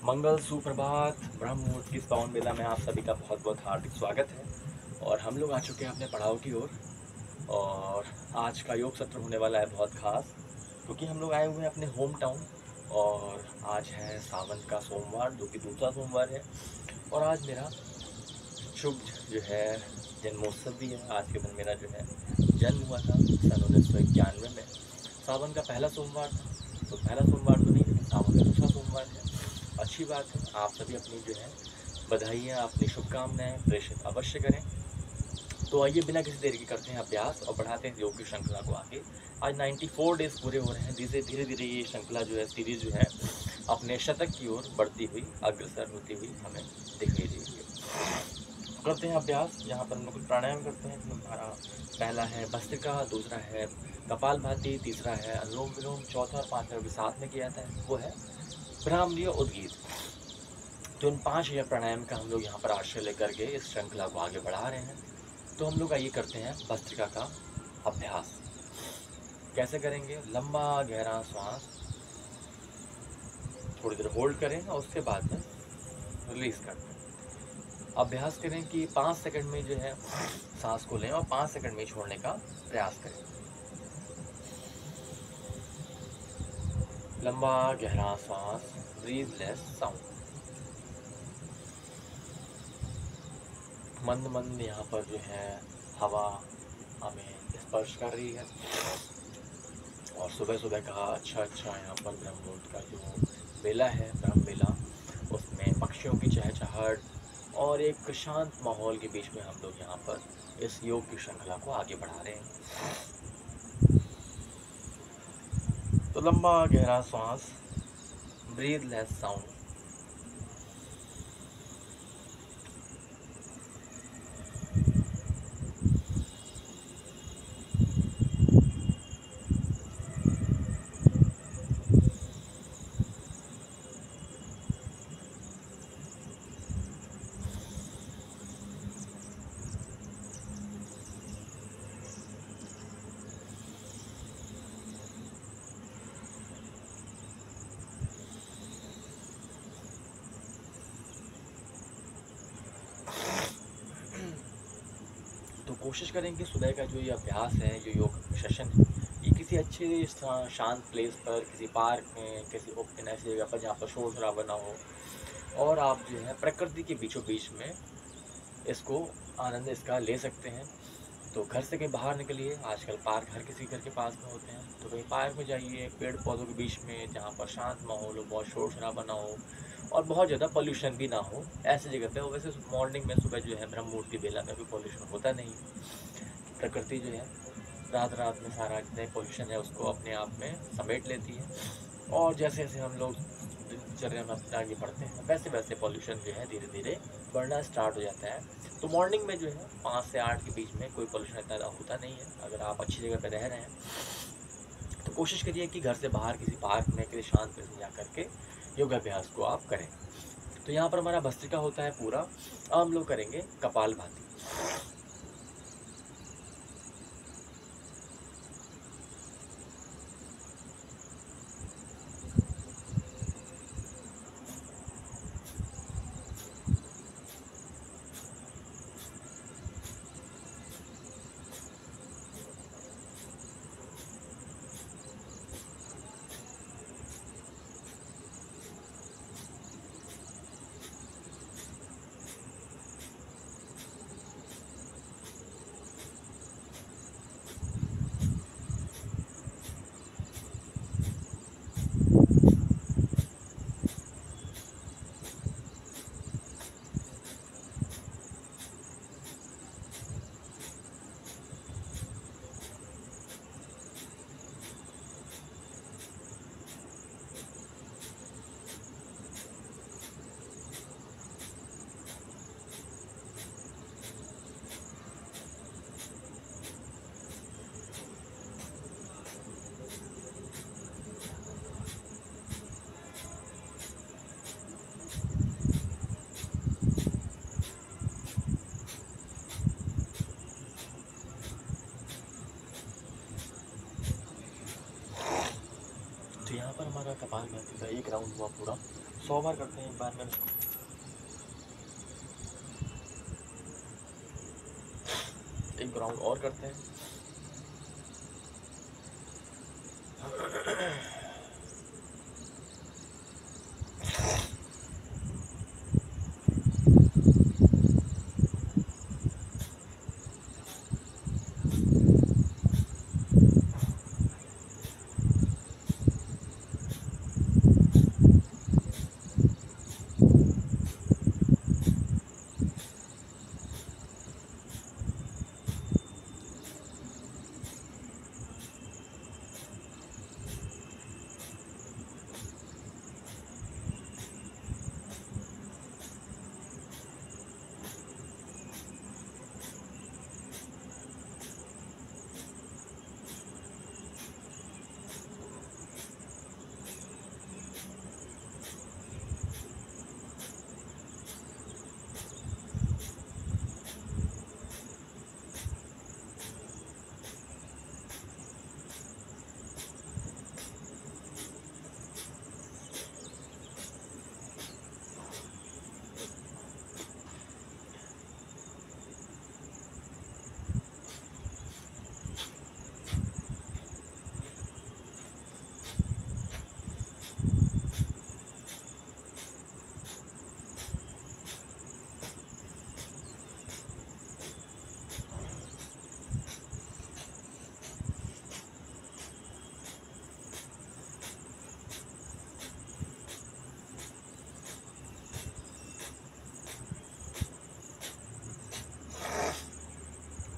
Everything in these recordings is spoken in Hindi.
मंगल सुप्रभात। ब्रह्म मुहूर्त की इस पावन बेला में आप सभी का बहुत बहुत हार्दिक स्वागत है। और हम लोग आ चुके हैं अपने पड़ाव की ओर। और आज का योग सत्र होने वाला है बहुत खास, क्योंकि हम लोग आए हुए हैं अपने होम टाउन। और आज है सावन का सोमवार, जो कि दूसरा सोमवार है। और आज मेरा शुभ जो है जन्मोत्सव भी है। आज के दिन मेरा जो है जन्म हुआ था सन 1991 में। सावन का पहला सोमवार था, तो पहला सोमवार तो नहीं, लेकिन सावन का दूसरा सोमवार है। अच्छी बात है। आप सभी अपनी जो है बधाइयाँ, अपनी शुभकामनाएं प्रेषित अवश्य करें। तो आइए बिना किसी देरी के करते हैं अभ्यास और बढ़ाते हैं योग की श्रृंखला को आगे। आज 94 डेज पूरे हो रहे हैं। धीरे धीरे धीरे ये श्रृंखला जो है, सीरीज जो है, अपने शतक की ओर बढ़ती हुई, अग्रसर होती हुई हमें दिखाई देगी। करते हैं अभ्यास। यहाँ पर हम लोग कुछ प्राणायाम करते हैं। हमारा पहला है भस्त्रिका, दूसरा है कपालभाति, तीसरा है अनुलोम विलोम, चौथा और पांचवा भी साथ में किया जाता है, वो है भ्रामरी उद्गीत। तो इन 5 प्राणायाम का हम लोग यहाँ पर आश्रय लेकर के इस श्रृंखला को आगे बढ़ा रहे हैं। तो हम लोग आइए करते हैं भस्त्रिका का अभ्यास। कैसे करेंगे? लंबा गहरा श्वास थोड़ी देर होल्ड करें और उसके बाद में रिलीज करते हैं। अभ्यास करें कि 5 सेकंड में जो है सांस को लें और 5 सेकंड में छोड़ने का प्रयास करें। लंबा गहरा श्वास, ब्रीथलेस साउंड। मंद मंद यहाँ पर जो है हवा हमें स्पर्श कर रही है। और सुबह सुबह का अच्छा यहाँ पर ब्रह्म मुहूर्त का जो बेला है, ब्रह्म बेला, उसमें पक्षियों की चहचहाहट और एक शांत माहौल के बीच में हम लोग यहाँ पर इस योग की श्रृंखला को आगे बढ़ा रहे हैं। तो लंबा गहरा श्वास, ब्रीथलेस साउंड। तो कोशिश करें कि सुबह का जो ये अभ्यास है, जो योग सेशन है, ये किसी अच्छे शांत प्लेस पर, किसी पार्क में, किसी ओपन ऐसी जगह पर जहाँ पर शोर शराबा ना हो, और आप जो है प्रकृति के बीचों बीच में इसको आनंद इसका ले सकते हैं। तो घर से कहीं बाहर निकलिए। आजकल पार्क हर किसी घर के पास में होते हैं, तो कहीं पार्क में जाइए, पेड़ पौधों के बीच में, जहाँ पर शांत माहौल हो, बहुत शोर शराबा ना हो और बहुत ज़्यादा पॉल्यूशन भी ना हो, ऐसी जगह पे। वैसे मॉर्निंग में, सुबह जो है ब्रह्म मुहूर्त की बेला में भी पॉल्यूशन होता नहीं है। प्रकृति जो है रात रात में सारा जितना पॉल्यूशन है उसको अपने आप में समेट लेती है। और जैसे जैसे हम लोग दिनचर्या में अपने आगे बढ़ते हैं, वैसे वैसे पॉल्यूशन जो है धीरे धीरे बढ़ना स्टार्ट हो जाता है। तो मॉर्निंग में जो है 5 से 8 के बीच में कोई पॉल्यूशन इतना होता नहीं है। अगर आप अच्छी जगह पर रह रहे हैं तो कोशिश करिए कि घर से बाहर किसी पार्क में, किसी शांत प्लेस में जा करके योगाभ्यास को आप करें। तो यहाँ पर हमारा भस्त्रिका होता है पूरा। अब हम लोग करेंगे कपालभाति। तो यहाँ पर हमारा कपालभाति का एक राउंड हुआ पूरा। 100 बार करते हैं एक बार में इसको। एक राउंड और करते हैं।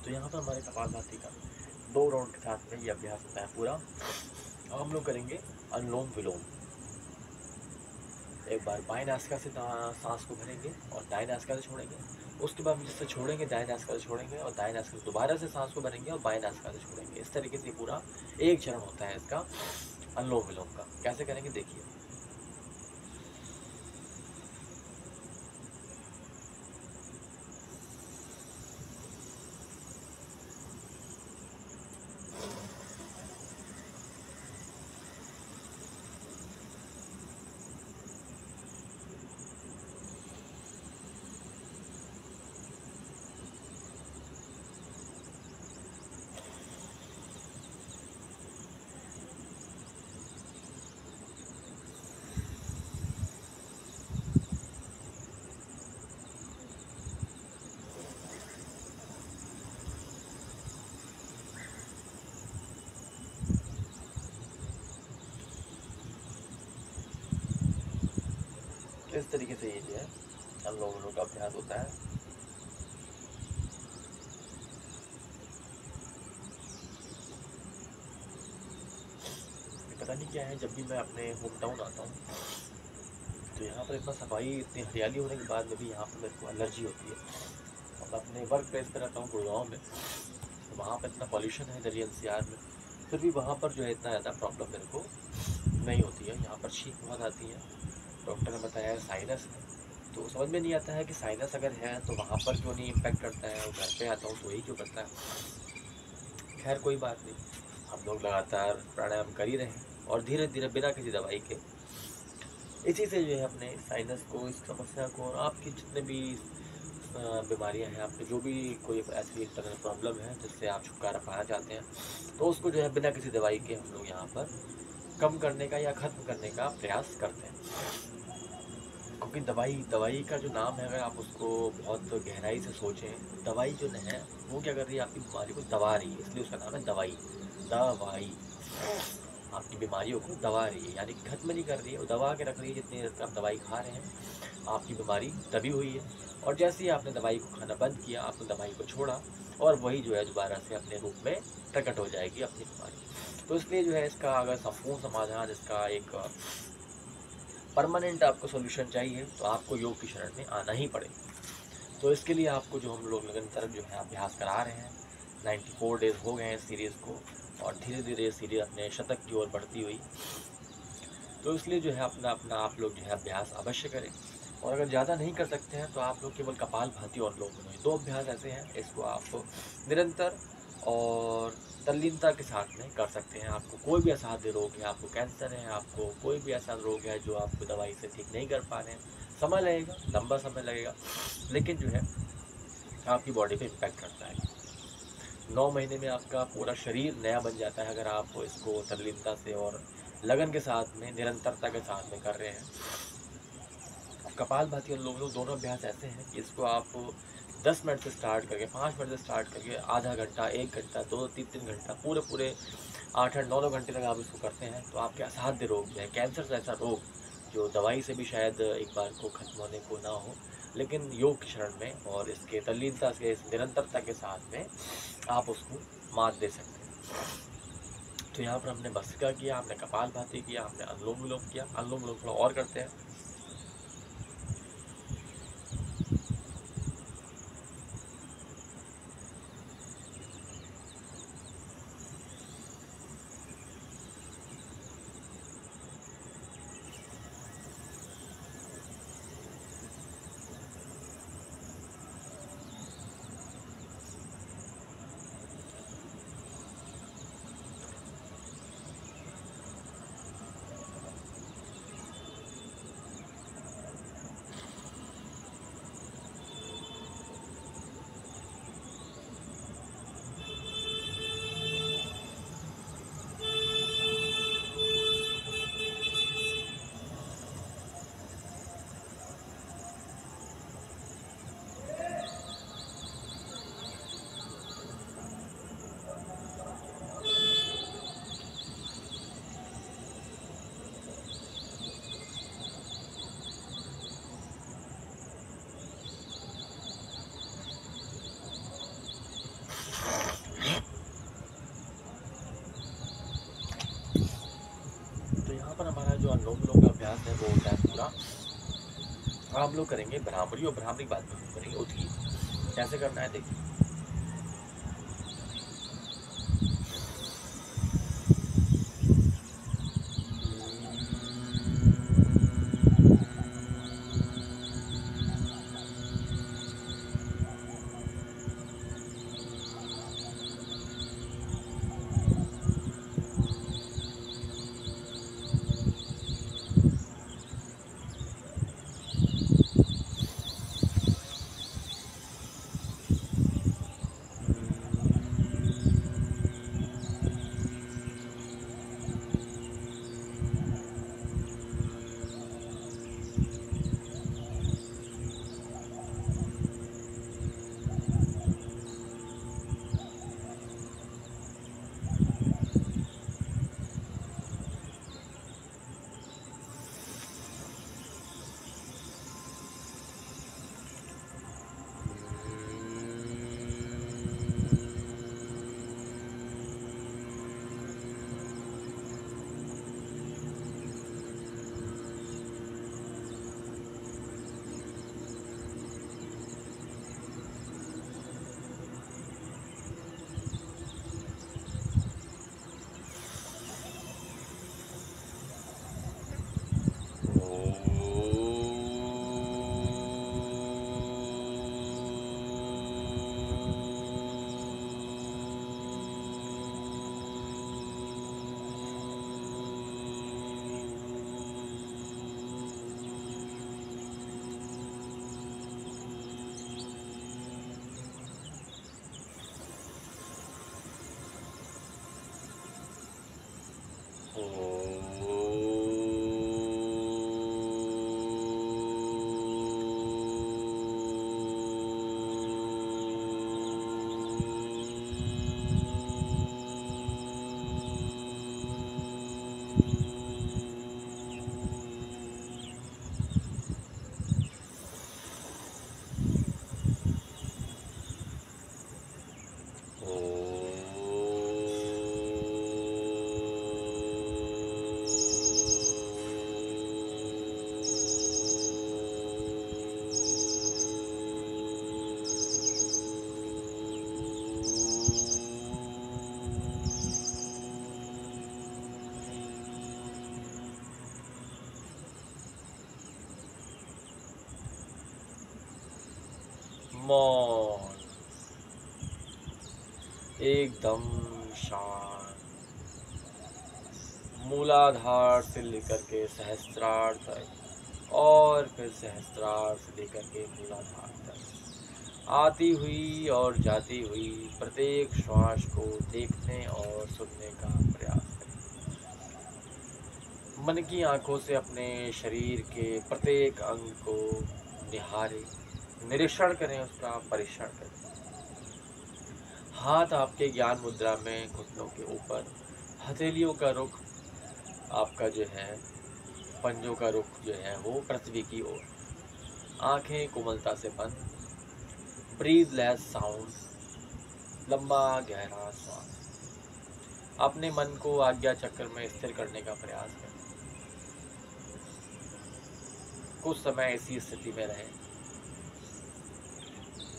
तो यहाँ पर हमारे कपालभाति का 2 राउंड के साथ में ये अभ्यास होता है पूरा। अब हम लोग करेंगे अनुलोम विलोम। एक बार बाएं नासिका से सांस को भरेंगे और दाएं नासिका से छोड़ेंगे। उसके बाद जिससे छोड़ेंगे दाएं नासिका से छोड़ेंगे और दाएं नासिका से दोबारा से सांस को भरेंगे और बाएं नासिका से छोड़ेंगे। इस तरीके से पूरा एक चरण होता है इसका अनुलोम विलोम का। कैसे करेंगे देखिए। इस तरीके से ये जो है अनुलोम विलोम का अभ्यास होता है। पता नहीं क्या है, जब भी मैं अपने होम टाउन आता हूँ तो यहाँ पर इतना सफाई, इतनी हरियाली होने के बाद में भी यहाँ पर मेरे को एलर्जी होती है। और अपने वर्क प्लेस पर रहता हूँ गुड़गांव में, तो वहाँ पर इतना पॉल्यूशन है दिल्ली एनसीआर में, फिर भी वहाँ पर जो है इतना ज़्यादा प्रॉब्लम मेरे को नहीं होती है। यहाँ पर छींक बहुत आती है। डॉक्टर ने बताया है साइनस है, तो समझ में नहीं आता है कि साइनस अगर है तो वहाँ पर क्यों नहीं इम्पैक्ट करता है, और घर पे आता हूँ तो वही क्यों करता है। खैर कोई बात नहीं, हम लोग लगातार प्राणायाम कर ही रहे हैं और धीरे धीरे बिना किसी दवाई के इसी से जो है अपने साइनस को, इस समस्या को, और आपकी जितने भी बीमारियां हैं, आपके जो भी कोई ऐसी इंटरनल प्रॉब्लम है जिससे आप छुटकारा पाना चाहते हैं, तो उसको जो है बिना किसी दवाई के हम लोग यहाँ पर कम करने का या ख़त्म करने का प्रयास करते हैं। क्योंकि दवाई का जो नाम है, अगर आप उसको बहुत गहराई से सोचें, दवाई जो है वो क्या कर रही है, आपकी बीमारी को दबा रही है, इसलिए उसका नाम है दवाई। दवाई आपकी बीमारियों को दबा रही है, यानी कि खत्म नहीं कर रही है, वो दबा के रख रही है। जितनी देर आप दवाई खा रहे हैं आपकी बीमारी दबी हुई है, और जैसे ही आपने दवाई को खाना बंद किया, आपने दवाई को छोड़ा, और वही जो है दोबारा से अपने रूप में प्रकट हो जाएगी अपनी बीमारी। तो इसलिए जो है इसका अगर संपूर्ण समाधान, इसका एक परमानेंट आपको सोल्यूशन चाहिए तो आपको योग की शरण में आना ही पड़ेगा। तो इसके लिए आपको जो हम लोग निरंतर जो है अभ्यास करा रहे हैं, 94 डेज हो गए हैं इस सीरीज़ को, और धीरे धीरे सीरीज अपने शतक की ओर बढ़ती हुई। तो इसलिए जो है अपना अपना आप लोग जो है अभ्यास अवश्य करें। और अगर ज़्यादा नहीं कर सकते हैं तो आप लोग केवल कपालभाति और अनुलोम विलोम, 2 अभ्यास ऐसे हैं, इसको आप निरंतर और तल्लीनता के साथ में कर सकते हैं। आपको कोई भी असाध्य रोग है, आपको कैंसर है, आपको कोई भी ऐसा रोग है जो आपको दवाई से ठीक नहीं कर पा रहे हैं, समय लगेगा, लंबा समय लगेगा, लेकिन जो है आपकी बॉडी पे इम्पैक्ट करता है। 9 महीने में आपका पूरा शरीर नया बन जाता है अगर आप इसको तल्लीनता से और लगन के साथ में, निरंतरता के साथ में कर रहे हैं। कपालभाति और अनुलोम विलोम दोनों अभ्यास ऐसे हैं कि इसको आप 10 मिनट से स्टार्ट करके, 5 मिनट से स्टार्ट करके आधा घंटा, 1 घंटा, 2-3 घंटा, पूरे 8-8, 9-9 घंटे तक आप इसको करते हैं तो आपके असाध्य रोग जो है, कैंसर जैसा रोग जो दवाई से भी शायद एक बार को खत्म होने को ना हो, लेकिन योग की शरण में और इसके तल्लीनता से, इस निरंतरता के साथ में आप उसको मात दे सकते हैं। तो यहाँ पर हमने भस्त्रिका किया, हमने कपालभाति किया, हमने अनुलोम विलोम किया। अनुलोम विलोम थोड़ा और करते हैं। तो यहाँ पर हमारा जो अनुलोम विलोम का अभ्यास है वो होता है पूरा, हम लोग करेंगे भ्रामरी, और भ्रामरी के बाद में हम करेंगे उद्गीत। कैसे करना है देखिए। मौन। एकदम शांत, मूलाधार से लेकर के सहस्त्रार तक और फिर सहस्त्रार से लेकर के मूलाधार तक आती हुई और जाती हुई प्रत्येक श्वास को देखने और सुनने का प्रयास करें। मन की आंखों से अपने शरीर के प्रत्येक अंग को निहारें, निरीक्षण करें, उसका परीक्षण करें। हाथ आपके ज्ञान मुद्रा में घुटनों के ऊपर, हथेलियों का रुख आपका जो है, पंजों का रुख जो है वो पृथ्वी की ओर। आंखें कोमलता से बंद। ब्रीथ लेस साउंड, लंबा गहरा श्वास। अपने मन को आज्ञा चक्र में स्थिर करने का प्रयास करें। कुछ समय ऐसी स्थिति में रहें,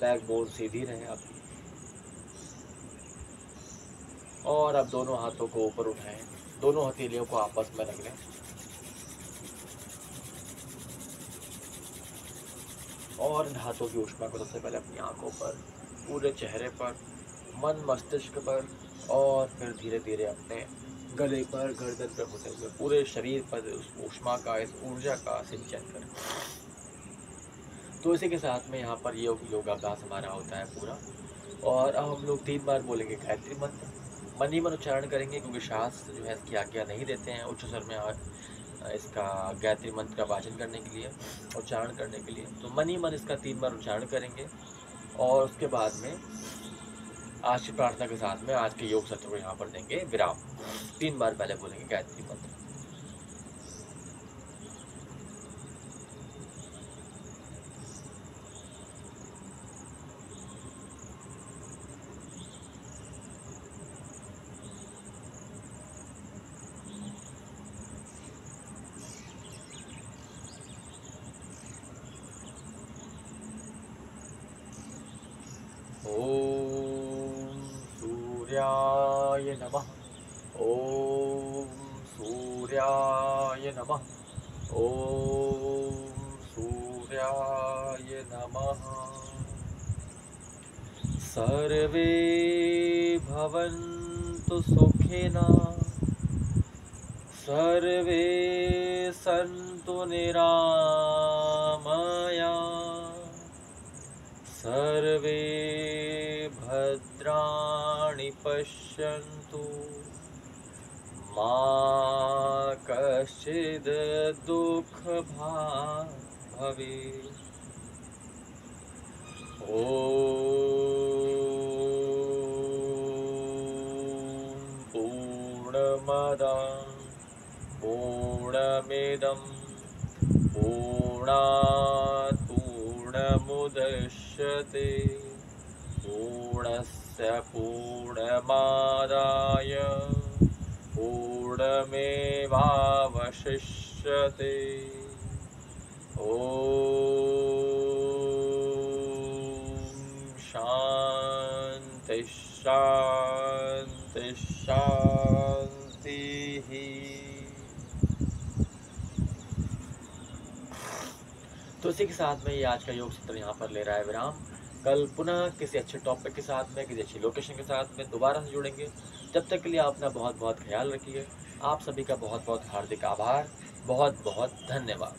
बैकबोन सीधी रहे आपकी। और अब दोनों हाथों को ऊपर उठाएं, दोनों हथेलियों को आपस में रख लें। और इन हाथों की ऊष्मा को सबसे पहले अपनी आंखों पर, पूरे चेहरे पर, मन मस्तिष्क पर और फिर धीरे धीरे अपने गले पर, गर्दन पर होते हुए पूरे शरीर पर उस ऊष्मा का, इस ऊर्जा का सिंचन करें। तो इसी के साथ में यहाँ पर योगाभ्यास हमारा होता है पूरा। और अब हम लोग 3 बार बोलेंगे गायत्री मंत्र। मन ही मन उच्चारण करेंगे, क्योंकि शास्त्र जो है इसकी आज्ञा नहीं देते हैं उच्च स्वर में इसका गायत्री मंत्र का वाचन करने के लिए, उच्चारण करने के लिए। तो मन ही मन इसका 3 बार उच्चारण करेंगे और उसके बाद में आज की प्रार्थना के साथ में आज के योग सत्र को यहाँ पर देंगे विराम। 3 बार पहले बोलेंगे गायत्री मंत्र। ओम सूर्याय नमः। ओम सूर्याय नमः। ओम सूर्याय नमः। सर्वे भवन्तु सुखिनः, सर्वे सन्तु निरामयाः, सर्वे भद्राणि पश्यन्तु, मा कश्चित् दुःखभाग् भवेत्। ॐ पूर्णमदः पूर्णमिदं पूर्णात् पूर्णमुदच्यते पूर्णस्य पूर्णमादाय पूर्णमेवावशिष्यते। शांति शांति शांति। तो इसी के साथ में ये आज का योग सत्र यहाँ पर ले रहा है विराम। कल पुनः किसी अच्छे टॉपिक के साथ में, किसी अच्छी लोकेशन के साथ में दोबारा से जुड़ेंगे। जब तक के लिए आप अपना बहुत बहुत ख्याल रखिए। आप सभी का बहुत बहुत हार्दिक आभार, बहुत बहुत धन्यवाद।